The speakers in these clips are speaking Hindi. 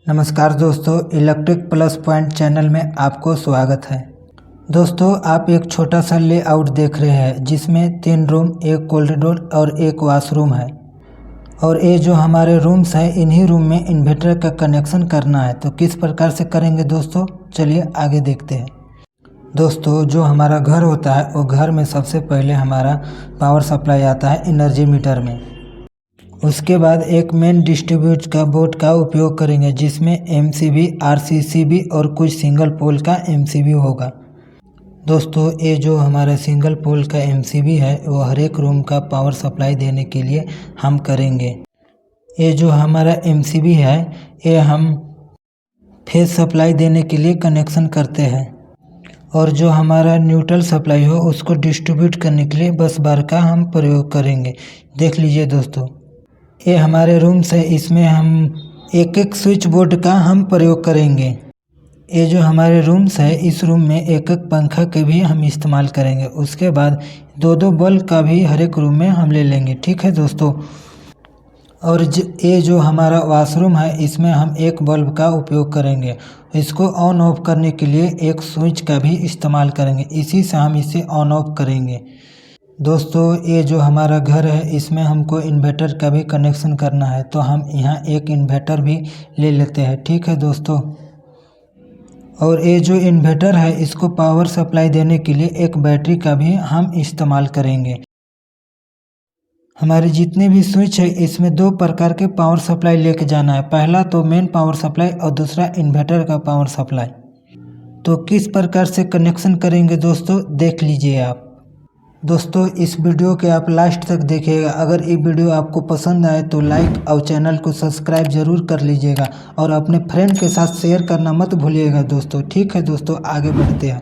नमस्कार दोस्तों, इलेक्ट्रिक प्लस पॉइंट चैनल में आपको स्वागत है। दोस्तों, आप एक छोटा सा लेआउट देख रहे हैं जिसमें 3 रूम, एक कॉरिडोर और एक वॉशरूम है। और ये जो हमारे रूम्स हैं, इन्हीं रूम में इन्वर्टर का कनेक्शन करना है। तो किस प्रकार से करेंगे दोस्तों, चलिए आगे देखते हैं। दोस्तों, जो हमारा घर होता है वो घर में सबसे पहले हमारा पावर सप्लाई आता है एनर्जी मीटर में। उसके बाद एक मेन डिस्ट्रीब्यूट का बोर्ड का उपयोग करेंगे जिसमें एमसीबी, आरसीसीबी और कुछ सिंगल पोल का एमसीबी होगा। दोस्तों, ये जो हमारा सिंगल पोल का एमसीबी है वो हर एक रूम का पावर सप्लाई देने के लिए हम करेंगे। ये जो हमारा एमसीबी है ये हम फेज सप्लाई देने के लिए कनेक्शन करते हैं। और जो हमारा न्यूट्रल सप्लाई हो उसको डिस्ट्रीब्यूट करने के लिए बस बार का हम प्रयोग करेंगे। देख लीजिए दोस्तों, ये हमारे रूम्स है, इसमें हम एक एक स्विच बोर्ड का हम प्रयोग करेंगे। ये जो हमारे रूम्स है इस रूम में एक एक पंखा के भी हम इस्तेमाल करेंगे। उसके बाद 2-2 बल्ब का भी हर एक रूम में हम ले लेंगे। ठीक है दोस्तों। और ये जो हमारा वॉशरूम है इसमें हम एक बल्ब का उपयोग करेंगे। इसको ऑन ऑफ करने के लिए एक स्विच का भी इस्तेमाल करेंगे। इसी से हम इसे ऑन ऑफ करेंगे। दोस्तों, ये जो हमारा घर है इसमें हमको इन्वर्टर का भी कनेक्शन करना है, तो हम यहाँ एक इन्वर्टर भी ले लेते हैं। ठीक है दोस्तों। और ये जो इन्वर्टर है इसको पावर सप्लाई देने के लिए एक बैटरी का भी हम इस्तेमाल करेंगे। हमारे जितने भी स्विच है इसमें 2 प्रकार के पावर सप्लाई लेके जाना है। पहला तो मेन पावर सप्लाई और दूसरा इन्वर्टर का पावर सप्लाई। तो किस प्रकार से कनेक्शन करेंगे दोस्तों, देख लीजिए आप। दोस्तों, इस वीडियो के आप लास्ट तक देखिएगा। अगर ये वीडियो आपको पसंद आए तो लाइक और चैनल को सब्सक्राइब जरूर कर लीजिएगा और अपने फ्रेंड के साथ शेयर करना मत भूलिएगा दोस्तों। ठीक है दोस्तों, आगे बढ़ते हैं।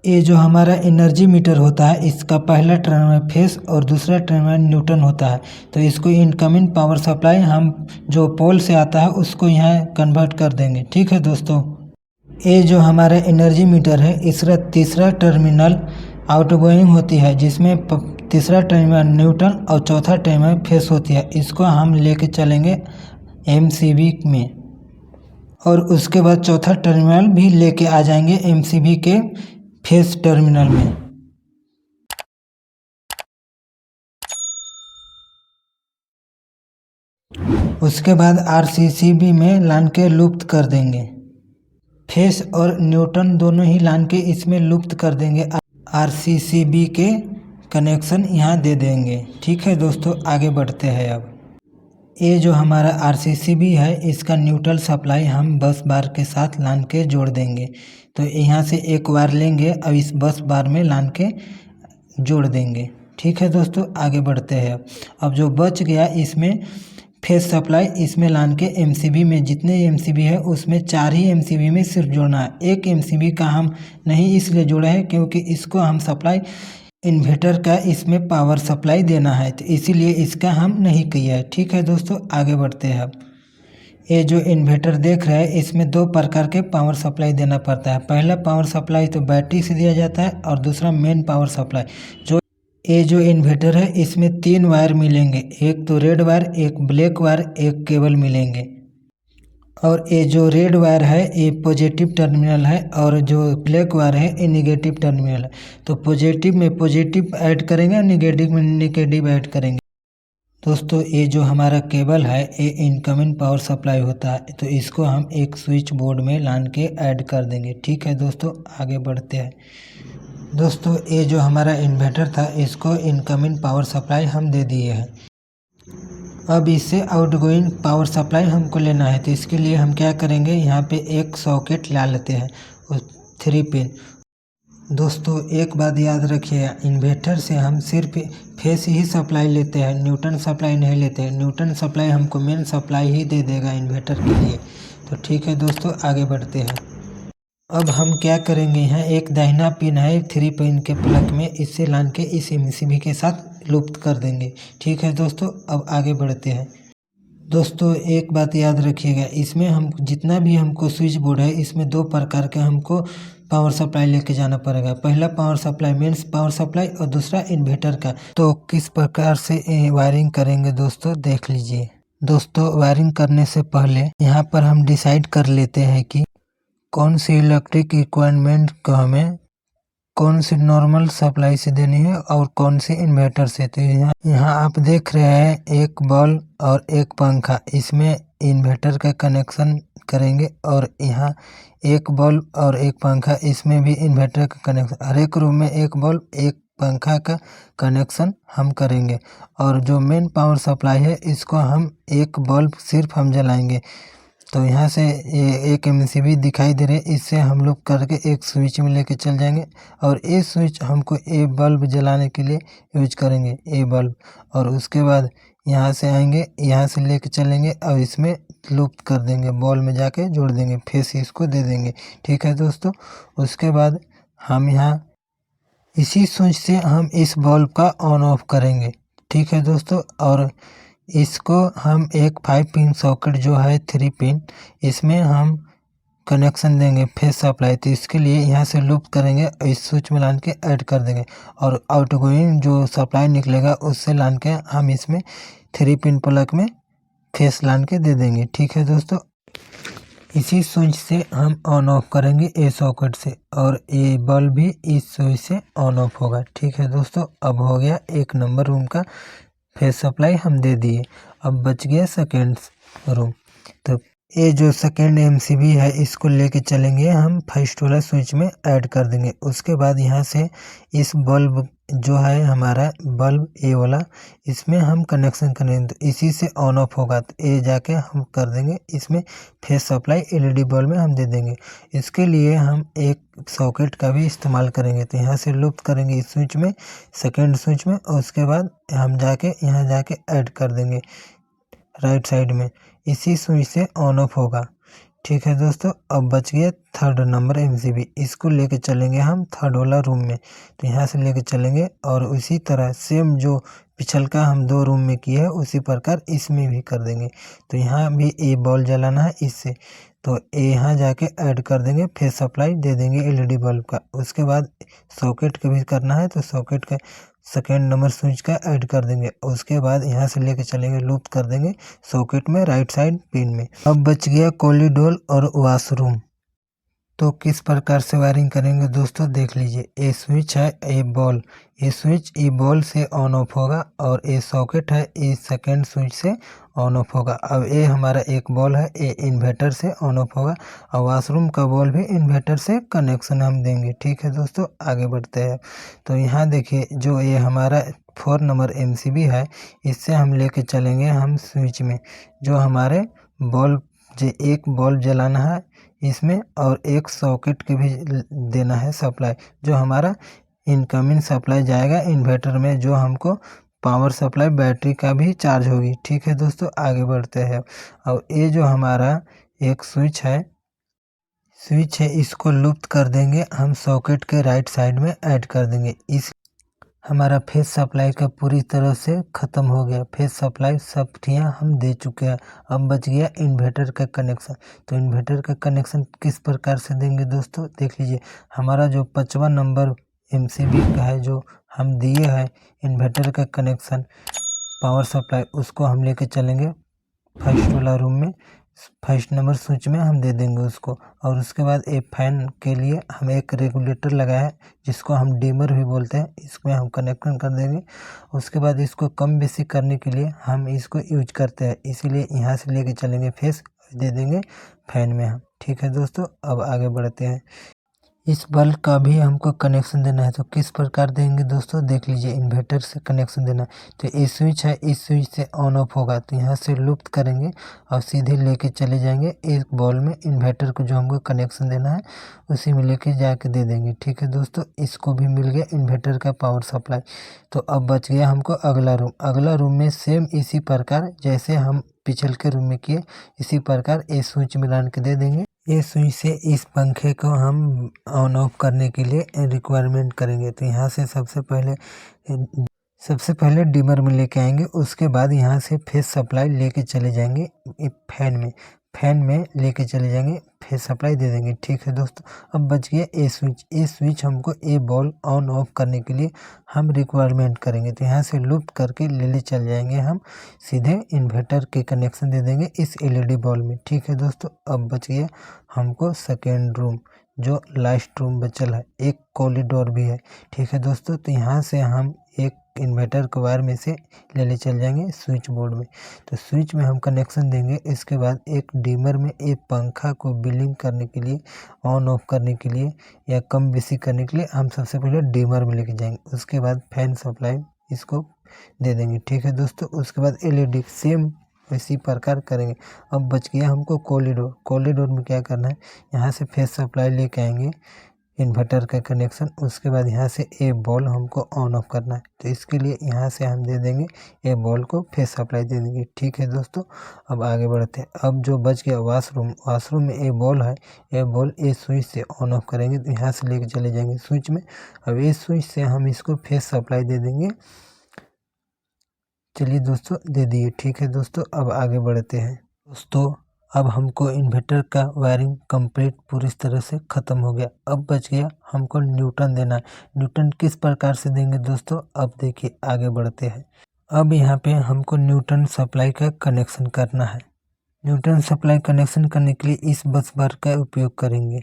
ये जो हमारा एनर्जी मीटर होता है इसका पहला टर्मिनल फेस और दूसरा टर्मिनल न्यूट्रल होता है। तो इसको इनकमिंग पावर सप्लाई हम जो पोल से आता है उसको यहाँ कन्वर्ट कर देंगे। ठीक है दोस्तों। ये जो हमारा एनर्जी मीटर है इसका तीसरा टर्मिनल आउटगोइंग होती है जिसमें तीसरा टर्मिनल न्यूट्रल और चौथा टर्मिनल फेस होती है। इसको हम लेके चलेंगे एमसीबी में और उसके बाद चौथा टर्मिनल भी लेके आ जाएंगे एमसीबी के फेस टर्मिनल में। उसके बाद आरसीसीबी में लान के लुप्त कर देंगे। फेस और न्यूट्रल दोनों ही लान के इसमें लुप्त कर देंगे। आरसीसीबी के कनेक्शन यहाँ दे देंगे। ठीक है दोस्तों, आगे बढ़ते हैं। अब ये जो हमारा आरसीसीबी है इसका न्यूट्रल सप्लाई हम बस बार के साथ लान के जोड़ देंगे। तो यहाँ से एक वायर लेंगे और इस बस बार में लान के जोड़ देंगे। ठीक है दोस्तों, आगे बढ़ते हैं। अब जो बच गया इसमें फेस सप्लाई इसमें लान के एमसीबी में जितने एमसीबी है उसमें 4 ही एमसीबी में सिर्फ जोड़ना है। एक एमसीबी का हम नहीं इसलिए जोड़ा है क्योंकि इसको हम सप्लाई इन्वर्टर का इसमें पावर सप्लाई देना है, तो इसीलिए इसका हम नहीं किया है। ठीक है दोस्तों, आगे बढ़ते हैं। अब ये जो इन्वर्टर देख रहे हैं इसमें 2 प्रकार के पावर सप्लाई देना पड़ता है। पहला पावर सप्लाई तो बैटरी से दिया जाता है और दूसरा मेन पावर सप्लाई। जो ये जो इन्वर्टर है इसमें 3 वायर मिलेंगे, एक तो रेड वायर, एक ब्लैक वायर, एक केबल मिलेंगे। और ये जो रेड वायर है ये पॉजिटिव टर्मिनल है और जो ब्लैक वायर है ये निगेटिव टर्मिनल है। तो पॉजिटिव में पॉजिटिव ऐड करेंगे और निगेटिव में निगेटिव ऐड करेंगे। दोस्तों, ये जो हमारा केबल है ये इनकमिंग पावर सप्लाई होता है, तो इसको हम एक स्विच बोर्ड में लान के ऐड कर देंगे। ठीक है दोस्तों, आगे बढ़ते हैं। दोस्तों, ये जो हमारा इन्वर्टर था इसको इनकमिंग पावर सप्लाई हम दे दिए हैं। अब इससे आउटगोइंग पावर सप्लाई हमको लेना है, तो इसके लिए हम क्या करेंगे, यहाँ पे एक सॉकेट ला लेते हैं 3 पिन। दोस्तों, एक बात याद रखिए, इन्वर्टर से हम सिर्फ फेस ही सप्लाई लेते हैं, न्यूट्रल सप्लाई नहीं लेते हैं। न्यूट्रल सप्लाई हमको मेन सप्लाई ही दे देगा इन्वर्टर के लिए। तो ठीक है दोस्तों, आगे बढ़ते हैं। अब हम क्या करेंगे, यहाँ एक दाहिना पिन है 3 पिन के प्लग में, इससे लान के इस एमसीबी के साथ लुप्त कर देंगे। ठीक है दोस्तों, अब आगे बढ़ते हैं। दोस्तों, एक बात याद रखिएगा, इसमें हम जितना भी हमको स्विच बोर्ड है इसमें 2 प्रकार के हमको पावर सप्लाई लेके जाना पड़ेगा। पहला power supply mains power supply और दूसरा इन्वर्टर का। तो किस प्रकार से वायरिंग करेंगे दोस्तों, देख लीजिए। दोस्तों वायरिंग करने से पहले यहाँ पर हम डिसाइड कर लेते हैं कि कौन सी इलेक्ट्रिक इक्विपमेंट को हमें कौन सी नॉर्मल सप्लाई से देनी है और कौन सी इन्वर्टर से। तो यहाँ आप देख रहे हैं एक बल्ब और एक पंखा, इसमें इन्वर्टर का कनेक्शन करेंगे और यहाँ एक बल्ब और एक पंखा, इसमें भी इन्वर्टर का कनेक्शन। हर एक रूम में एक बल्ब एक पंखा का कनेक्शन हम करेंगे और जो मेन पावर सप्लाई है इसको हम एक बल्ब सिर्फ हम जलाएंगे। तो यहाँ से ये एक MCB दिखाई दे रहे हैं, इससे हम लोग करके एक स्विच में लेके चल जाएंगे और ये स्विच हमको ए बल्ब जलाने के लिए यूज करेंगे, ए बल्ब। और उसके बाद यहाँ से आएंगे, यहाँ से लेके चलेंगे और इसमें लूप कर देंगे, बॉल में जाके जोड़ देंगे, फेस इसको दे देंगे। ठीक है दोस्तों, उसके बाद हम यहाँ इसी स्विच से हम इस बल्ब का ऑन ऑफ करेंगे। ठीक है दोस्तों, और इसको हम एक 5 पिन सॉकेट जो है 3 पिन, इसमें हम कनेक्शन देंगे फेस सप्लाई। तो इसके लिए यहाँ से लूप करेंगे और इस स्विच में लान के ऐड कर देंगे और आउटगोइंग जो सप्लाई निकलेगा उससे लान के हम इसमें 3 पिन प्लग में फेस लान के दे देंगे। ठीक है दोस्तों, इसी स्विच से हम ऑन ऑफ करेंगे ए सॉकेट से और ये बल्ब भी इस स्विच से ऑन ऑफ होगा। ठीक है दोस्तों, अब हो गया 1 नंबर रूम का फेस सप्लाई हम दे दिए। अब बच गया सेकेंड रूम। तो ये जो सेकेंड MCB है इसको लेके चलेंगे हम फर्स्ट वाला स्विच में ऐड कर देंगे। उसके बाद यहाँ से इस बल्ब जो है हमारा बल्ब ए वाला, इसमें हम कनेक्शन करेंगे तो इसी से ऑन ऑफ होगा। तो ये जाके हम कर देंगे इसमें फेस सप्लाई LED बल्ब में हम दे देंगे। इसके लिए हम एक सॉकेट का भी इस्तेमाल करेंगे। तो यहाँ से लूप करेंगे इस स्विच में, सेकेंड स्विच में, और उसके बाद हम जाके यहाँ जाके ऐड कर देंगे राइट साइड में, इसी स्विच से ऑन ऑफ होगा। ठीक है दोस्तों, अब बच गया 3rd नंबर MCB, इसको लेके चलेंगे हम 3rd वाला रूम में। तो यहाँ से लेके चलेंगे और उसी तरह सेम जो पिछल का हम 2 रूम में किए है उसी प्रकार इसमें भी कर देंगे। तो यहाँ भी ए बॉल जलाना है इससे, तो यहाँ जाके ऐड कर देंगे, फेस सप्लाई दे देंगे LED बल्ब का। उसके बाद सॉकेट का भी करना है तो सॉकेट का सेकेंड नंबर स्विच का ऐड कर देंगे। उसके बाद यहाँ से लेके चलेंगे, लूप कर देंगे सॉकेट में राइट साइड पिन में। अब बच गया कॉरिडोर और वॉशरूम। तो किस प्रकार से वायरिंग करेंगे दोस्तों देख लीजिए। ये स्विच है, ये बॉल, ये स्विच ये बॉल से ऑन ऑफ होगा और ये सॉकेट है, ये सेकेंड स्विच से ऑन ऑफ होगा। अब ये हमारा एक बॉल है, ये इन्वर्टर से ऑन ऑफ होगा और वॉशरूम का बॉल भी इन्वर्टर से कनेक्शन हम देंगे। ठीक है दोस्तों, आगे बढ़ते हैं। तो यहाँ देखिए जो ये हमारा 4 नंबर MCB है, इससे हम लेके चलेंगे हम स्विच में, जो हमारे बॉल्ब जो एक बॉल्ब जलाना है इसमें और एक सॉकेट के भी देना है सप्लाई, जो हमारा इनकमिंग सप्लाई जाएगा इन्वर्टर में, जो हमको पावर सप्लाई बैटरी का भी चार्ज होगी। ठीक है दोस्तों, आगे बढ़ते हैं। और ये जो हमारा एक स्विच है इसको लूप कर देंगे हम सॉकेट के राइट साइड में ऐड कर देंगे। इस हमारा फेस सप्लाई का पूरी तरह से ख़त्म हो गया, फेस सप्लाई सब ठियाँ हम दे चुके हैं। अब बच गया इन्वर्टर का कनेक्शन। तो इन्वर्टर का कनेक्शन किस प्रकार से देंगे दोस्तों देख लीजिए। हमारा जो 5वां नंबर MCB का है, जो हम दिए हैं इन्वर्टर का कनेक्शन पावर सप्लाई, उसको हम लेके चलेंगे फर्स्ट वाला रूम में, फर्स्ट नंबर स्विच में हम दे देंगे उसको। और उसके बाद एक फैन के लिए हम एक रेगुलेटर लगाया है जिसको हम डिमर भी बोलते हैं, इसमें हम कनेक्शन कर देंगे। उसके बाद इसको कम बेसी करने के लिए हम इसको यूज करते हैं, इसीलिए यहाँ से लेके चलेंगे फेस, दे देंगे फैन में हम। ठीक है दोस्तों, अब आगे बढ़ते हैं। इस बल्ब का भी हमको कनेक्शन देना है, तो किस प्रकार देंगे दोस्तों देख लीजिए। इन्वर्टर से कनेक्शन देना है, तो ये स्विच है, इस स्विच से ऑन ऑफ होगा। तो यहाँ से लूप करेंगे और सीधे लेके चले जाएंगे एक बॉल में, इन्वर्टर को जो हमको कनेक्शन देना है उसी में लेके जाके दे देंगे। ठीक है दोस्तों, इसको भी मिल गया इन्वर्टर का पावर सप्लाई। तो अब बच गया हमको अगला रूम। अगला रूम में सेम इसी प्रकार जैसे हम पिछल के रूम में किए, इसी प्रकार ये स्विच मिला के दे देंगे। ये स्विच से इस पंखे को हम ऑन ऑफ करने के लिए रिक्वायरमेंट करेंगे। तो यहाँ से सबसे पहले डिमर में लेके आएंगे, उसके बाद यहाँ से फेस सप्लाई लेके चले जाएंगे फैन में लेके चले जाएंगे। फेस सप्लाई दे देंगे। ठीक है दोस्तों, अब बच गया ए स्विच। ए स्विच हमको ए बॉल ऑन ऑफ करने के लिए हम रिक्वायरमेंट करेंगे, तो यहाँ से लूप करके ले चल जाएंगे, हम सीधे इन्वर्टर के कनेक्शन दे देंगे इस एलईडी बॉल में। ठीक है दोस्तों, अब बच गया हमको सेकेंड रूम, जो लास्ट रूम बचल है, एक कॉरिडोर भी है। ठीक है दोस्तों, तो यहाँ से हम एक इन्वर्टर के वायर में से ले चल जाएंगे स्विच बोर्ड में, तो स्विच में हम कनेक्शन देंगे। इसके बाद एक डिमर में एक पंखा को बिलिंग करने के लिए, ऑन ऑफ करने के लिए या कम बेसी करने के लिए हम सबसे पहले डिमर में लेके जाएंगे। उसके बाद फैन सप्लाई इसको दे देंगे। ठीक है दोस्तों, उसके बाद एलईडी सेम इसी प्रकार करेंगे। अब बच गया हमको कॉरिडोर। कॉरिडोर में क्या करना है, यहाँ से फेस सप्लाई लेके आएंगे इन्वर्टर का कनेक्शन। उसके बाद यहाँ से ए बॉल हमको ऑन ऑफ करना है, तो इसके लिए यहाँ से हम दे देंगे ए बॉल को फेस सप्लाई दे देंगे। ठीक है दोस्तों, अब आगे बढ़ते हैं। अब जो बच गया वाशरूम, वाशरूम में ए बॉल है, ए बॉल ए स्विच से ऑन ऑफ करेंगे, तो यहाँ से लेके चले जाएंगे स्विच में। अब ए स्विच से हम इसको फेस सप्लाई दे देंगे। चलिए दोस्तों, दे दिए। ठीक है दोस्तों, अब आगे बढ़ते हैं। दोस्तों, अब हमको इन्वर्टर का वायरिंग कंप्लीट पूरी तरह से ख़त्म हो गया। अब बच गया हमको न्यूटन देना है। न्यूटन किस प्रकार से देंगे दोस्तों, अब देखिए आगे बढ़ते हैं। अब यहाँ पे हमको न्यूटन सप्लाई का कनेक्शन करना है। न्यूटन सप्लाई कनेक्शन करने के लिए इस बस बार का उपयोग करेंगे।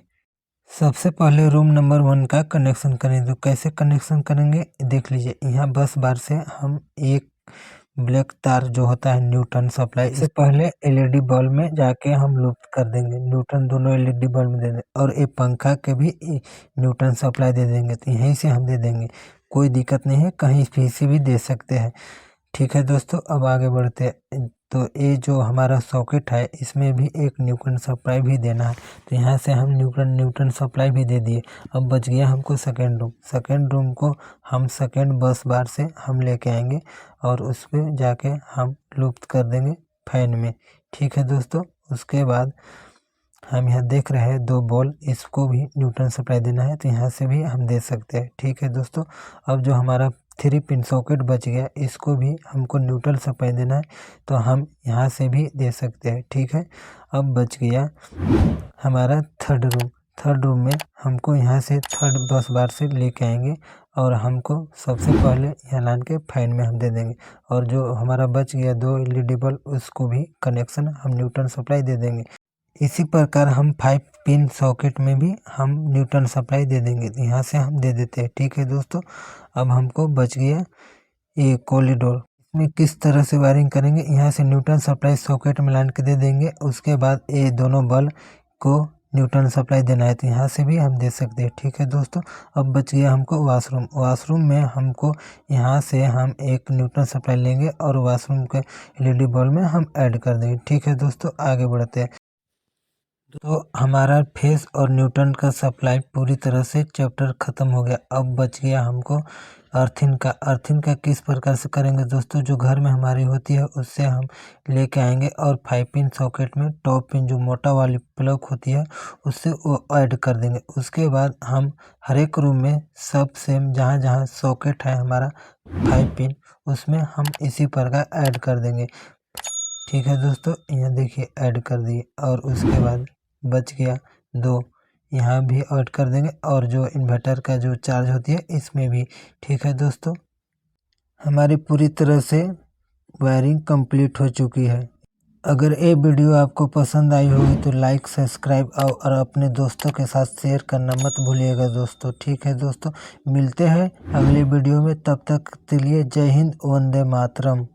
सबसे पहले रूम नंबर 1 का कनेक्शन करेंगे, तो कैसे कनेक्शन करेंगे देख लीजिए। यहाँ बस बार से हम एक ब्लैक तार जो होता है न्यूटन सप्लाई, इससे पहले एलईडी बल्ब में जाके हम लूप कर देंगे। न्यूटन दोनों एलईडी बल्ब में दे देंगे और एक पंखा के भी न्यूटन सप्लाई दे देंगे, तो यहीं से हम दे देंगे, कोई दिक्कत नहीं है, कहीं भी से भी दे सकते हैं। ठीक है दोस्तों, अब आगे बढ़ते हैं। तो ये जो हमारा सॉकेट है, इसमें भी एक न्यूटन सप्लाई भी देना है, तो यहाँ से हम न्यूटन सप्लाई भी दे दिए। अब बच गया हमको सेकेंड रूम। सेकेंड रूम को हम सेकेंड बस बार से हम लेके आएंगे और उस पर जाके हम लूप कर देंगे फैन में। ठीक है दोस्तों, उसके बाद हम यहाँ देख रहे हैं 2 बॉल, इसको भी न्यूटन सप्लाई देना है, तो यहाँ से भी हम दे सकते हैं। ठीक है दोस्तों, अब जो हमारा 3 पिन सॉकेट बच गया, इसको भी हमको न्यूट्रल सप्लाई देना है, तो हम यहाँ से भी दे सकते हैं। ठीक है, अब बच गया हमारा थर्ड रूम। थर्ड रूम में हमको यहाँ से थर्ड बस बार से लेके आएंगे और हमको सबसे पहले यहाँ लान के फैन में हम दे देंगे, और जो हमारा बच गया 2 एलईडी बल्ब, उसको भी कनेक्शन हम न्यूट्रल सप्लाई दे देंगे। इसी प्रकार हम 5 पिन सॉकेट में भी हम न्यूटन सप्लाई दे देंगे, यहाँ से हम दे देते हैं। ठीक है दोस्तों, अब हमको बच गया ये कॉरिडोर। इसमें किस तरह से वायरिंग करेंगे, यहाँ से न्यूटन सप्लाई सॉकेट में लान के दे देंगे। उसके बाद ये दोनों बल्ब को न्यूटन सप्लाई देना है, तो यहाँ से भी हम दे सकते हैं। ठीक है दोस्तों, अब बच गया हमको वाशरूम। वाशरूम में हमको यहाँ से हम एक न्यूटन सप्लाई लेंगे और वाशरूम के एलईडी बल्ब में हम ऐड कर देंगे। ठीक है दोस्तों, आगे बढ़ते हैं। तो हमारा फेस और न्यूटन का सप्लाई पूरी तरह से चैप्टर ख़त्म हो गया। अब बच गया हमको अर्थिंग का। अर्थिंग का किस प्रकार से करेंगे दोस्तों, जो घर में हमारी होती है उससे हम लेके आएंगे और 5 पिन सॉकेट में टॉप पिन जो मोटा वाली प्लग होती है उससे वो ऐड कर देंगे। उसके बाद हम हर एक रूम में सब सेम जहाँ जहाँ सॉकेट है हमारा 5 पिन, उसमें हम इसी प्रकार ऐड कर देंगे। ठीक है दोस्तों, यहाँ देखिए ऐड कर दिए, और उसके बाद बच गया 2, यहाँ भी ऐड कर देंगे, और जो इन्वर्टर का जो चार्ज होती है इसमें भी। ठीक है दोस्तों, हमारी पूरी तरह से वायरिंग कंप्लीट हो चुकी है। अगर ये वीडियो आपको पसंद आई होगी तो लाइक, सब्सक्राइब और अपने दोस्तों के साथ शेयर करना मत भूलिएगा दोस्तों। ठीक है दोस्तों, मिलते हैं अगले वीडियो में, तब तक के लिए जय हिंद, वंदे मातरम।